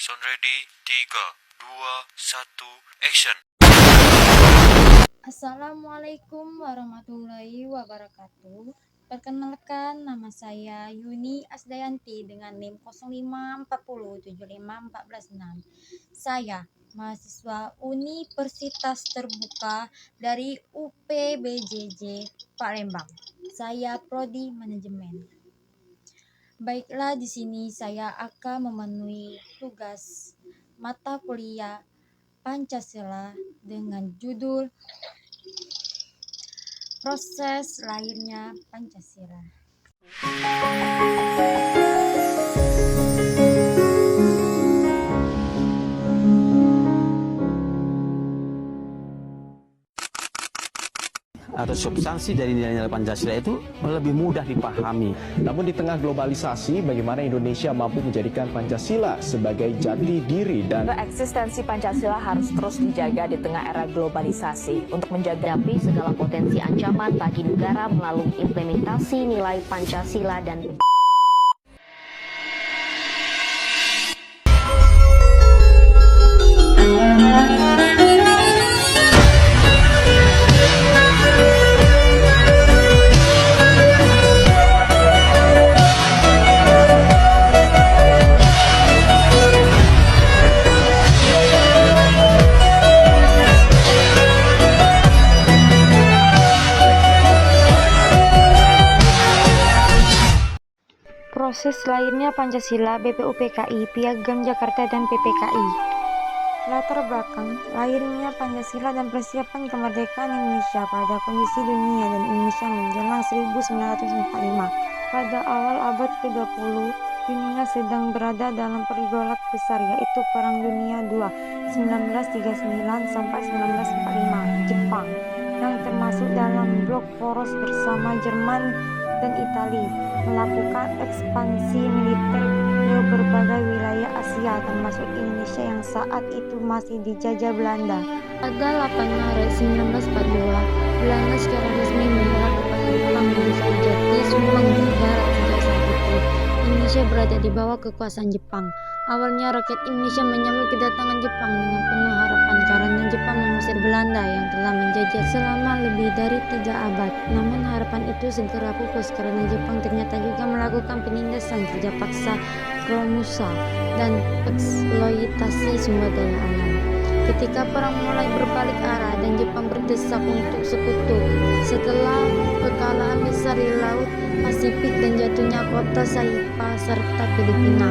sound ready, 3, 2, 1, action. Assalamualaikum warahmatullahi wabarakatuh. Perkenalkan, nama saya Yuni Asdayanti dengan NIM 0540751406. Saya mahasiswa Universitas Terbuka dari UPBJJ Palembang. Saya prodi manajemen. Baiklah, di sini saya akan memenuhi tugas mata kuliah Pancasila dengan judul Proses Lahirnya Pancasila. Atau substansi dari nilai-nilai Pancasila itu lebih mudah dipahami. Namun di tengah globalisasi, bagaimana Indonesia mampu menjadikan Pancasila sebagai jati diri dan eksistensi Pancasila harus terus dijaga di tengah era globalisasi untuk menghadapi segala potensi ancaman bagi negara melalui implementasi nilai Pancasila dan Proses lahirnya Pancasila, BPUPKI, Piagam Jakarta dan PPKI. Latar belakang lahirnya Pancasila dan persiapan kemerdekaan Indonesia pada kondisi dunia dan Indonesia menjelang 1945. Pada awal abad ke-20, dunia sedang berada dalam pergolakan besar, yaitu Perang Dunia II 1939 sampai 1945. Jepang yang termasuk dalam blok poros bersama Jerman dan Italia melakukan ekspansi militer ke berbagai wilayah Asia termasuk Indonesia yang saat itu masih dijajah Belanda. Pada 8 Maret 1942, Belanda secara resmi menyerah kepada Jepang Indonesia Jati Sumbang Negara. Sejak saat itu, Indonesia berada di bawah kekuasaan Jepang. Awalnya rakyat Indonesia menyambut kedatangan Jepang dengan penuh harapan karena Jepang mengusir Belanda yang telah menjajah selama lebih dari 3 abad. Namun harapan itu segera pupus karena Jepang ternyata juga melakukan penindasan kerja paksa, kromusa, dan eksploitasi sumber daya alam. Ketika perang mulai berbalik arah dan Jepang berdesak untuk sekutu setelah kekalahan besar di Laut Pasifik dan jatuhnya kota Saipan serta Filipina,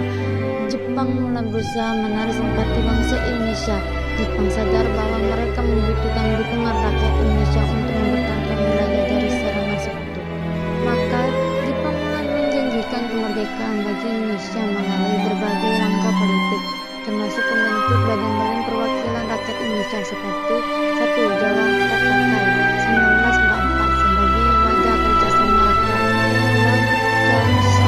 Jepang mulai berusaha menarik simpati bangsa Indonesia. Jepang sadar bahwa mereka membutuhkan dukungan rakyat Indonesia untuk mempertahankan wilayah dari serangan sekutu. Maka Jepang mulai menjanjikan kemerdekaan bagi Indonesia melalui berbagai langkah politik, termasuk membentuk badan-badan perwakilan rakyat Indonesia seperti 1. Jawa Tatakai 1944 sebagai wadah kerjasama rakyat, 2. Jawa Nusa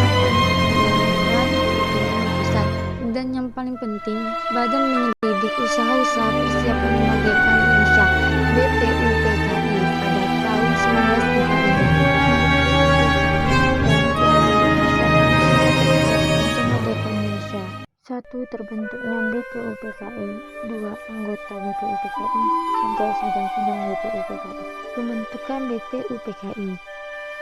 Pusat, dan yang paling penting, Badan Penyelidik Usaha-usaha Persiapan Kemerdekaan Indonesia (BPUPKI) pada tahun 1945. 1. Terbentuknya BPUPKI. 2. Anggota BPUPKI. 3. Undang-undang BPUPKI. Pembentukan BPUPKI.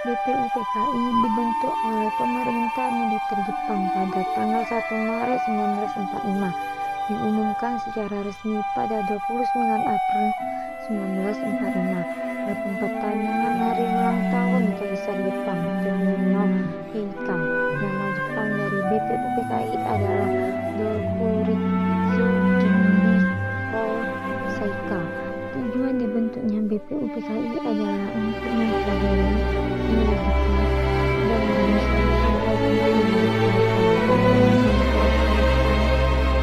BPUPKI dibentuk oleh pemerintah militer Jepang pada tanggal 1 Maret 1945. Diumumkan secara resmi pada 29 April 1945 bertepatan dengan hari ulang tahun Kaisar Jepang Tomohito. Nama Jepang dari BPUPKI adalah Dokuritsu Kinbiko Seika. Tujuan dibentuknya BPUPKI adalah untuk mempelajari, menyelidiki, dan menyelesaikan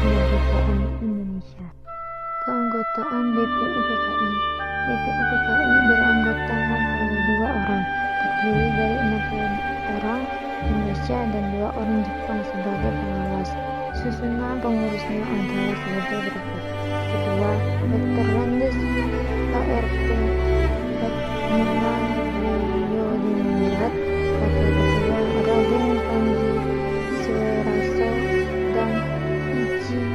kemerdekaan Indonesia. Keanggotaan BPUPKI. BPUPKI beranggotakan 62 orang, terdiri dari 60 orang Indonesia dan 2 orang Jepang sebagai pengawas. Susunan pengurusnya adalah sebagai berikut. Kedua, Dr. Landes KRT Edmunan Yodimingrat. Wakil ketua Raden Panji Sueraso dan Ichi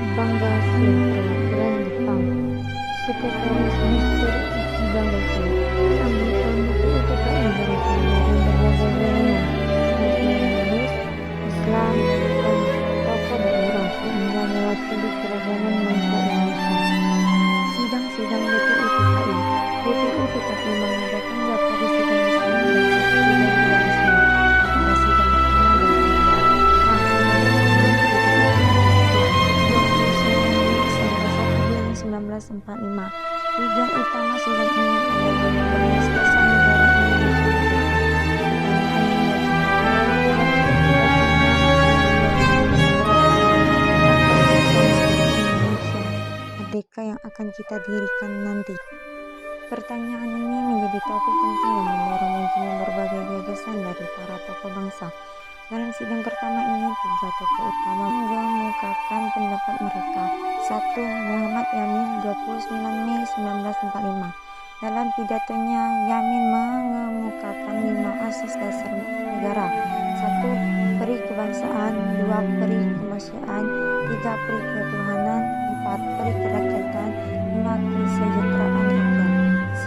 sidang ini adalah 12 dasar negara Indonesia merdeka yang akan kita dirikan nanti. Pertanyaan ini menjadi topik penting yang mendorong munculnya berbagai gagasan dari para tokoh bangsa. Dalam sidang pertama ini, 3 tokoh utama mengemukakan pendapat mereka. 1. Muhammad Yamin, 29 Mei 1945. Dalam pidatonya, Yamin mengemukakan 5 asas dasar negara. 1. Peri kebangsaan, 2. Peri kemanusiaan, 3. Peri ketuhanan, 4. Peri kerakyatan, 5. Kesejahteraan rakyat.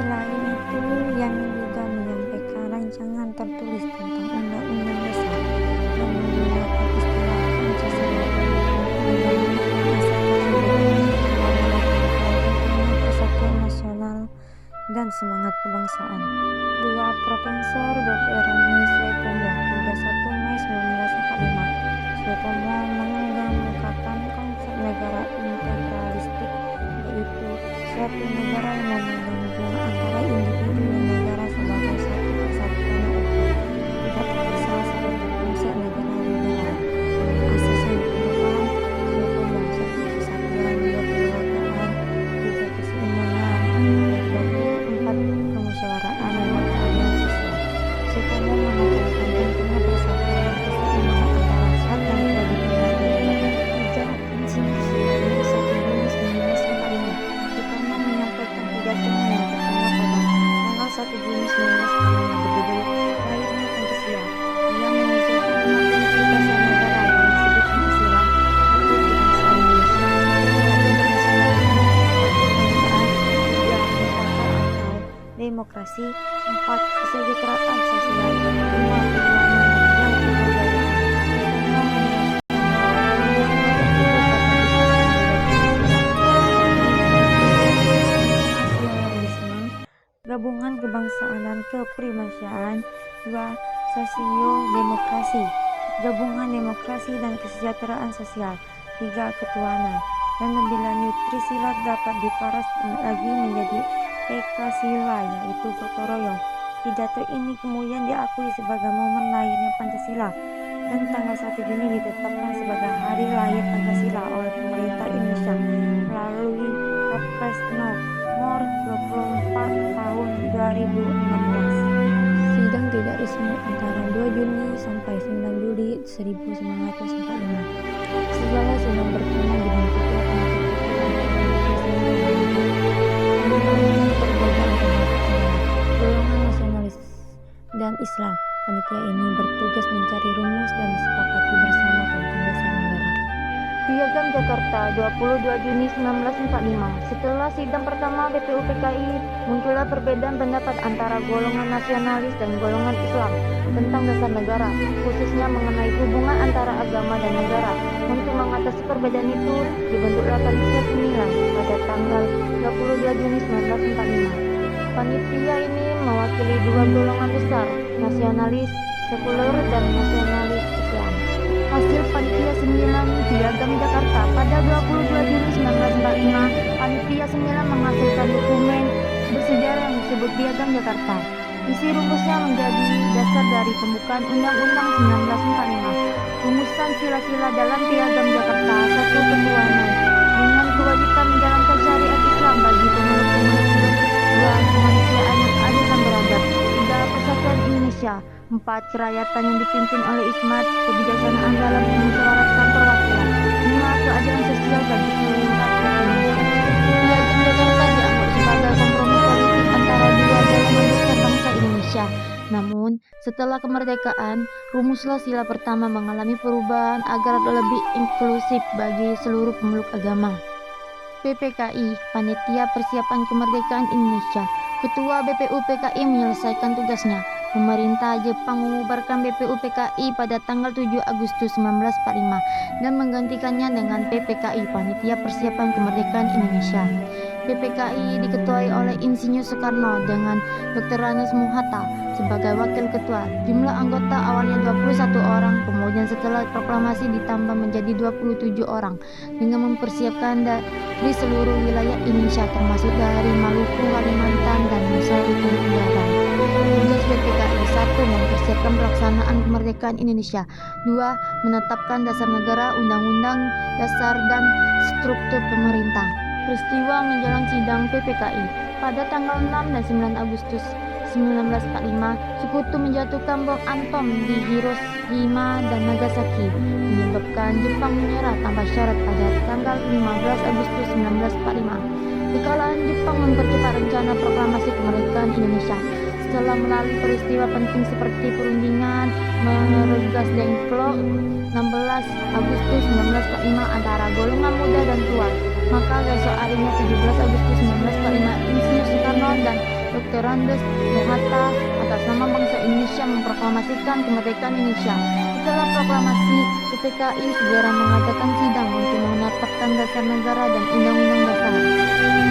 Selain itu, Yamin juga menyampaikan rancangan tertulis tentang Undang-Undang Dasar yang menggunakan istilah Pancasila persatuan nasional dan semangat kebangsaan. 2. Profesor Dr. Rani Suetomo, 31 Mei 1945. Suetomo mengemukakan konsep negara integralistik, yaitu suatu negara yang memandang hubungan antara individu dan negara sebagai satu kesatuan yang utuh, tidak terpisah seperti konsep negara liberal. Asas yang ditemukan Suetomo: 1. Kesatuan, 2. kelembagaan, 3. keseimbangan, 4. kemusyawaratan, 5. keadilan sosial. Suetomo menekankan pentingnya persatuan dan keseimbangan antara hak dan kewajiban negara. 3. Konstitusi 1 Juni 1945. Suetomo menyampaikan pidatonya yang pertama pada tanggal 1 Juni 1945 berjudul Lahirnya Pancasila. Ia mengusulkan 5 prinsip dasar negara yang disebut Pancasila: 1. Kebangsaan Indonesia, 2. Internasionalisme, 3. kebangsaan, 3. mpr atau demokrasi, 4. kesejahteraan sosial, 5. ketuhanan yang kebudayaan. Gabungan kebangsaan dan keprimasyaan. 2. Sosio-demokrasi, gabungan demokrasi dan kesejahteraan sosial. 3. ketuhanan. Dan lebih lanjut, Trisila dapat diparas lagi menjadi Ekasila, yaitu gotong royong. Pidato ini kemudian diakui sebagai momen lahirnya Pancasila, dan tanggal 1 Juni ditetapkan sebagai hari lahir Pancasila oleh pemerintah Indonesia melalui Kepres Nomor 24 tahun 2016. Sidang tidak resmi antara 2 Juni sampai 9 Juli 1945. Segala sidang pertama dibentuk golongan nasionalis dan Islam. Panitia ini bertugas mencari rumus dan disepakati bersama tentang dasar negara. Piagam Jakarta 22 Juni 1945. Setelah sidang pertama BPUPKI, muncullah perbedaan pendapat antara golongan nasionalis dan golongan Islam tentang dasar negara, khususnya mengenai hubungan antara agama dan negara. Untuk mengatasi perbedaan itu, dibentuklah Panitia 9 pada tanggal 22 Juni 1945. Panitia ini mewakili 2 golongan besar, nasionalis sekuler dan nasionalis Islam. Hasil Panitia 9 Piagam Jakarta pada 22 Juni 1945, Panitia 9 menghasilkan dokumen bersejarah yang disebut Piagam Jakarta. Isi rumusnya menjadi dasar dari pembukaan Undang-Undang 1945. Rumusan sila-sila dalam Piagam Jakarta: 1. Ketuhanan dengan kewajiban menjalankan syariat Islam bagi pemeluk-pemeluk hidup. 2. Kemanusiaan yang adil dan beradab. 3. Persatuan Indonesia. 4. Kerakyatan yang dipimpin oleh hikmat kebijaksanaan dalam memusyawarahkan perwakilan. 5. Keadilan sosial bagi seluruh rakyat Indonesia. Piagam Jakarta dianggap sebagai kompromi politik antara 2 golongan besar bangsa Indonesia. Namun, setelah kemerdekaan, rumuslah sila pertama mengalami perubahan agar lebih inklusif bagi seluruh pemeluk agama. PPKI, Panitia Persiapan Kemerdekaan Indonesia. Ketua BPUPKI menyelesaikan tugasnya. Pemerintah Jepang mengubarkan BPUPKI pada tanggal 7 Agustus 1945 dan menggantikannya dengan PPKI, Panitia Persiapan Kemerdekaan Indonesia. PPKI diketuai oleh Insinyur Soekarno dengan Dr. Rani Muhatta sebagai wakil ketua. Jumlah anggota awalnya 21 orang, kemudian setelah proklamasi ditambah menjadi 27 orang dengan mempersiapkan di seluruh wilayah Indonesia termasuk dari Maluku, Kalimantan, dan Nusa Tenggara. Tugas PPKI 1. Mempersiapkan pelaksanaan kemerdekaan Indonesia. 2. Menetapkan dasar negara, undang-undang dasar, dan struktur pemerintah. Peristiwa menjelang sidang PPKI. Pada tanggal 6 dan 9 Agustus 1945, Sekutu menjatuhkan bom atom di Hiroshima dan Nagasaki, menyebabkan Jepang menyerah tanpa syarat pada tanggal 15 Agustus 1945. Kekalahan Jepang mempercepat rencana proklamasi kemerdekaan Indonesia. Setelah melalui peristiwa penting seperti perundingan meregas Dengklok 16 Agustus 1945 antara golongan muda dan tua, maka besok harinya 17 Agustus 1945 Insinyur Soekarno dan Dr. Andes Mohatta atas nama bangsa Indonesia memproklamasikan kemerdekaan Indonesia. Setelah proklamasi, PPKI segera mengadakan sidang untuk menetapkan dasar negara dan undang-undang dasar.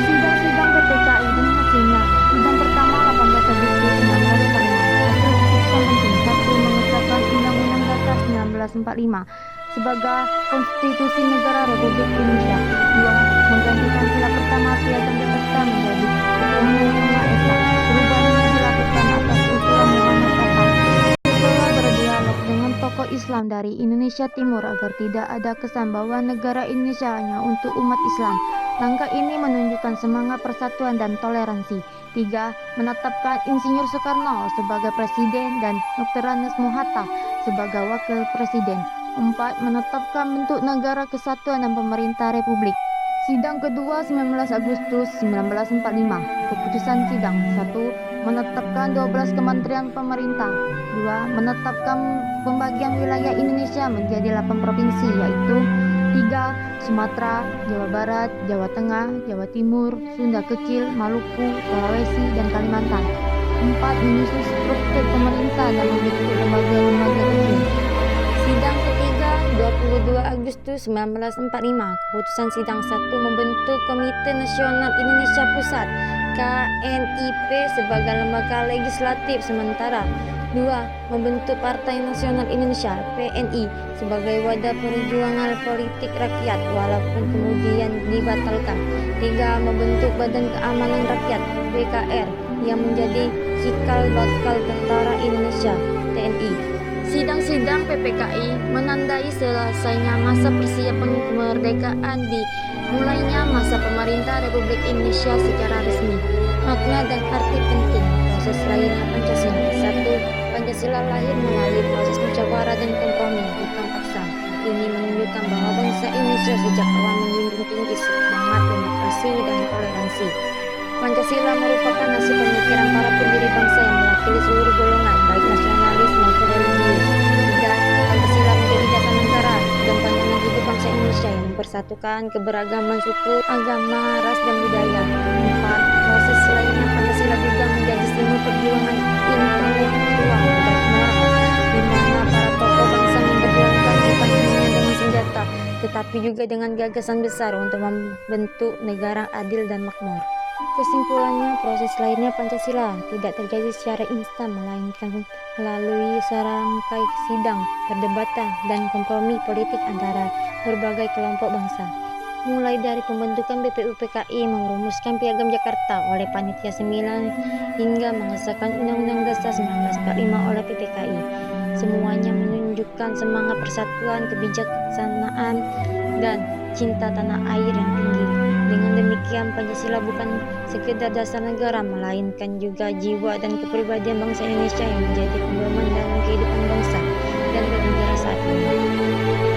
Sidang-sidang PPKI dan hasilnya. Sidang pertama 18 Agustus 1945. Hasil keputusan penting. 1. Mengesahkan Undang-Undang Dasar 1945 sebagai konstitusi negara Republik Indonesia. 2. Menggantikan sila pertama Piagam Jakarta menjadi Undang-Undang Maha Esa. Perubahan ini dilakukan atas usulan Muhammad Hatta. Setelah berdialog dengan tokoh Islam dari Indonesia Timur agar tidak ada kesan bahwa negara Indonesia hanya untuk umat Islam. Langkah ini menunjukkan semangat persatuan dan toleransi. 3. Menetapkan Insinyur Soekarno sebagai Presiden dan Dr. Andes Mohatta sebagai Wakil Presiden. 4. Menetapkan bentuk negara kesatuan dan pemerintah republik. Sidang kedua 19 Agustus 1945. Keputusan sidang. 1. Menetapkan 12 kementerian pemerintah. 2. Menetapkan pembagian wilayah Indonesia menjadi 8 provinsi, yaitu 3. Sumatera, Jawa Barat, Jawa Tengah, Jawa Timur, Sunda Kecil, Maluku, Sulawesi, dan Kalimantan. 4. Menyusun struktur pemerintah dan membentuk lembaga-lembaga kecil. Sidang ketiga 22 Agustus 1945. Keputusan sidang 1. Membentuk Komite Nasional Indonesia Pusat KNIP sebagai lembaga legislatif sementara. 2. Membentuk Partai Nasional Indonesia PNI sebagai wadah perjuangan politik rakyat walaupun kemudian dibatalkan. 3. Membentuk Badan Keamanan Rakyat BKR yang menjadi cikal bakal Tentara Indonesia TNI. Sidang-sidang PPKI menandai selesainya masa persiapan kemerdekaan di mulainya masa pemerintah Republik Indonesia secara resmi. Makna dan arti penting proses lahirnya Pancasila. 1. Pancasila lahir melalui proses musyawarah dan kompromi, bukan paksa. Ini menunjukkan bahwa bangsa Indonesia sejak awal menjunjung tinggi semangat demokrasi dan toleransi. Pancasila merupakan hasil pemikiran para pendiri bangsa yang mewakili seluruh golongan, baik nasionalis maupun religius. 3. Pancasila menjadi dasar negara dan pandangan hidup bangsa Indonesia yang mempersatukan keberagaman suku, agama, ras, dan budaya. 4. Proses lahirnya Pancasila juga menjadi simbol perjuangan intelektual dan moral, di mana para tokoh bangsa memperjuangkan bukan hanya dengan senjata, tetapi juga dengan gagasan besar untuk membentuk negara adil dan makmur. Kesimpulannya, proses lahirnya Pancasila tidak terjadi secara instan, melainkan melalui serangkai sidang, perdebatan, dan kompromi politik antara berbagai kelompok bangsa. Mulai dari pembentukan BPUPKI, merumuskan Piagam Jakarta oleh Panitia 9, hingga mengesahkan Undang-Undang Dasar 1945 oleh PPKI. Semuanya menunjukkan semangat persatuan, kebijaksanaan, dan cinta tanah air yang tinggi. Dengan demikian, Pancasila bukan sekedar dasar negara, melainkan juga jiwa dan kepribadian bangsa Indonesia yang menjadi pedoman dalam kehidupan bangsa dan bernegara saat ini.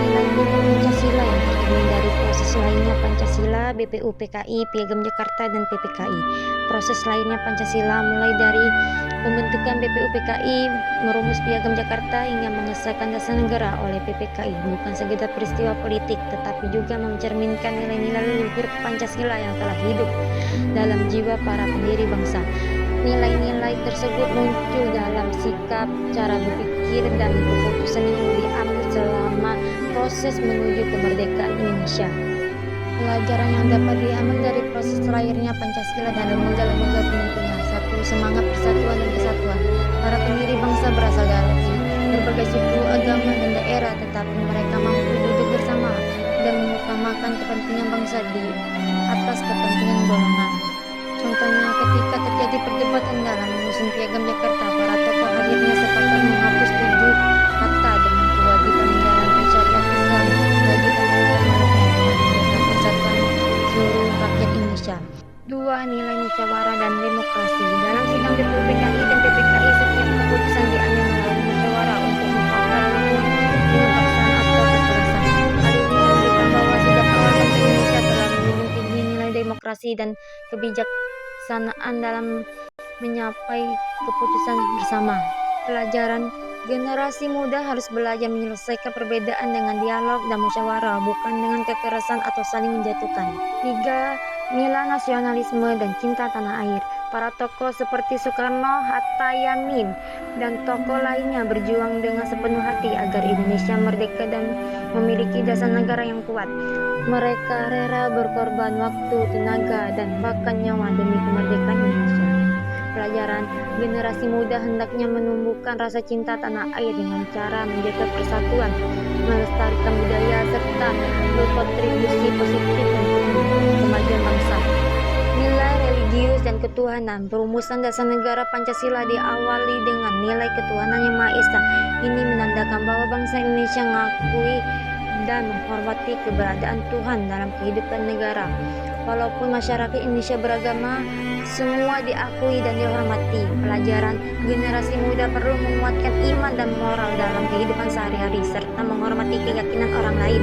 Nilai-nilai Pancasila yang tercermin dari proses lahirnya Pancasila, BPUPKI, Piagam Jakarta, dan PPKI. Proses lahirnya Pancasila mulai dari pembentukan BPUPKI, merumus Piagam Jakarta, hingga mengesahkan dasar negara oleh PPKI bukan sekedar peristiwa politik, tetapi juga mencerminkan nilai-nilai leluhur Pancasila yang telah hidup dalam jiwa para pendiri bangsa. Nilai-nilai tersebut muncul dalam sikap, cara berpikir, dan keputusan yang diambil selama proses menuju kemerdekaan Indonesia. Pelajaran yang dapat diambil dari proses lahirnya Pancasila dan lembaga-lembaga pendukungnya. 1. Semangat persatuan dan kesatuan. Para pendiri bangsa berasal dari berbagai suku, agama, dan daerah, tetapi mereka mampu duduk bersama tidak mengutamakan kepentingan bangsa di atas kepentingan golongan. Contohnya ketika terjadi perdebatan dalam menyusun Piagam Jakarta, para tokoh akhirnya sepakat menghapus 7 kata dengan kewajiban menjalankan syariat Islam bagi pemerintah persatuan seluruh rakyat Indonesia. 2. Nilai musyawarah dan demokrasi. Dalam sidang DPU PKI dan PPKI, setiap keputusan diambil melalui musyawarah untuk mufakat dengan paksaan atau kekerasan. Hal ini menunjukkan bahwa sejak awal bangsa Indonesia telah menjunjung tinggi nilai demokrasi dan kebijaksanaan dalam menyapai keputusan bersama. Pelajaran: generasi muda harus belajar menyelesaikan perbedaan dengan dialog dan musyawarah, bukan dengan kekerasan atau saling menjatuhkan. 3. Nilai nasionalisme dan cinta tanah air. Para tokoh seperti Soekarno, Hatta, Yamin, dan tokoh lainnya berjuang dengan sepenuh hati agar Indonesia merdeka dan memiliki dasar negara yang kuat. Mereka rela berkorban waktu, tenaga, dan bahkan nyawa demi kemerdekaan Indonesia. Pelajaran: generasi muda hendaknya menumbuhkan rasa cinta tanah air dengan cara menjaga persatuan, melestarikan budaya, serta berkontribusi positif untuk kemajuan bangsa. Nilai religius dan ketuhanan. Perumusan dasar negara Pancasila diawali dengan nilai ketuhanan yang Maha Esa. Ini menandakan bahwa bangsa Indonesia mengakui dan menghormati keberadaan Tuhan dalam kehidupan negara. Walaupun masyarakat Indonesia beragama, semua diakui dan dihormati. Pelajaran: generasi muda perlu menguatkan iman dan moral dalam kehidupan sehari-hari serta menghormati keyakinan orang lain.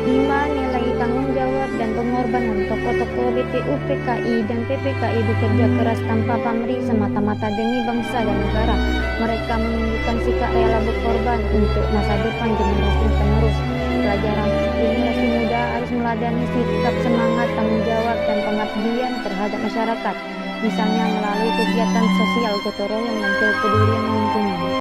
5. Nilai tanggung jawab dan pengorbanan. Tokoh-tokoh BPU, PKI, dan PPKI bekerja keras tanpa pamrih semata-mata demi bangsa dan negara. Mereka menunjukkan sikap rela berkorban untuk masa depan generasi penerus. Pelajaran: generasi muda harus meladani sikap semangat, tanggung jawab, dan pengabdian terhadap masyarakat, misalnya melalui kegiatan sosial, gotong royong, dan kepedulian lingkungan.